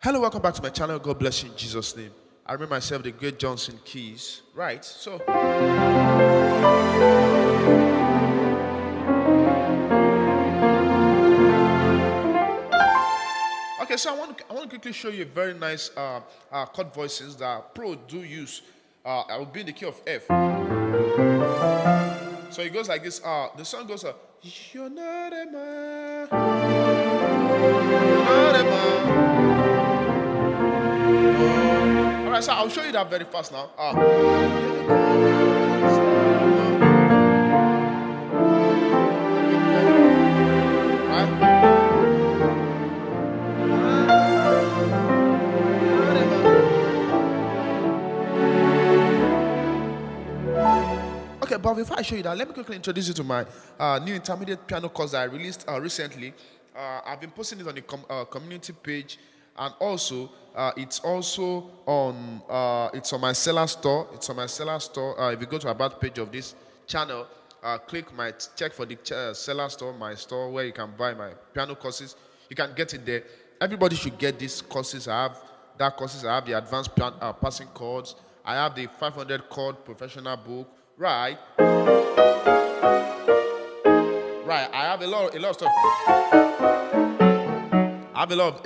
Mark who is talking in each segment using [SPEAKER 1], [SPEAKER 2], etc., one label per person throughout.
[SPEAKER 1] Hello, welcome back to my channel. God bless you in Jesus' name. I remember myself, the great Johnsonkeyz. Right, so okay, so I want to quickly show you a very nice chord voices that pro do use. I will be in the key of F. So it goes like this. The song goes, you're not a man, you're not a man. All right, so I'll show you that very fast now. Okay, but before I show you that, let me quickly introduce you to my new intermediate piano course that I released recently. I've been posting it on the community page, and also it's also on it's on my seller store. It's on my seller store. If you go to about page of this channel, check for the seller store, my store, where you can buy my piano courses. You can get it there. Everybody should get these courses. I have the advanced passing chords. I have the 500 chord professional book. Right. I have a lot of stuff. I have a lot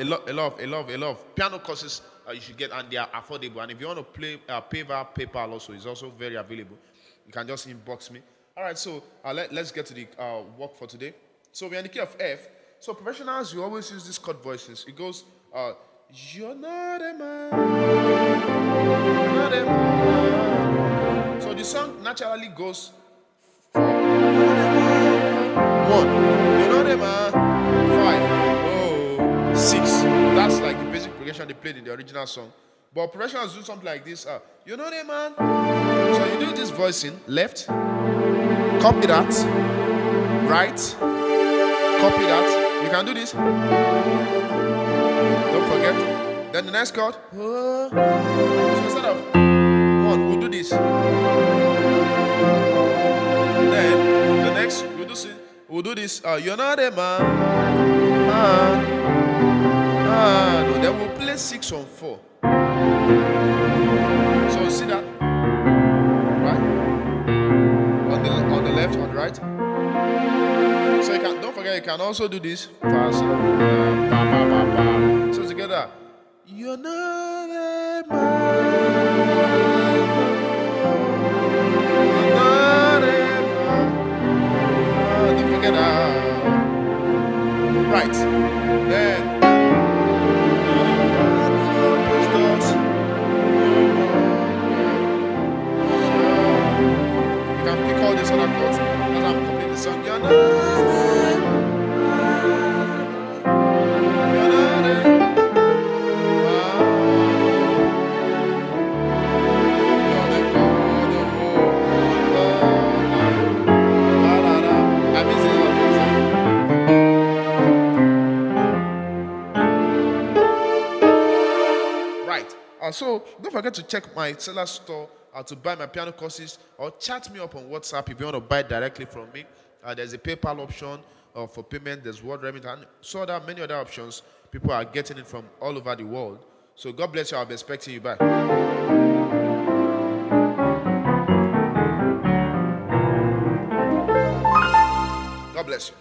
[SPEAKER 1] of piano courses you should get, and they are affordable. And if you want to pay via PayPal, also is also very available. You can just inbox me. All right. So let's get to the work for today. So we're in the key of F. So professionals, you always use these chord voices. It goes, you're not a man, you're not a man. So the song naturally goes for 1, you're not a man, 5, 6. That's like the basic progression they played in the original song. But professionals do something like this. You're not a man. So you do this voicing, left, copy that, right, copy that. You can do this. Don't forget. Then the next chord. So instead of 1, we'll do this. Then the next, we'll do this. You're not a man. No, then we'll play 6 on 4. So see that? Right? On the left, on the right. So you can, don't forget, you can also do this. So together, you're not a man. You're not a man. Don't forget that. Right. Then you can pick all these other chords as I'm completing the song. You're not a so don't forget to check my seller store to buy my piano courses, or chat me up on WhatsApp if you want to buy directly from me. There's a PayPal option for payment. There's World Remit, and so there are many other options. People are getting it from all over the world. So God bless you. I'll be expecting you back. God bless you.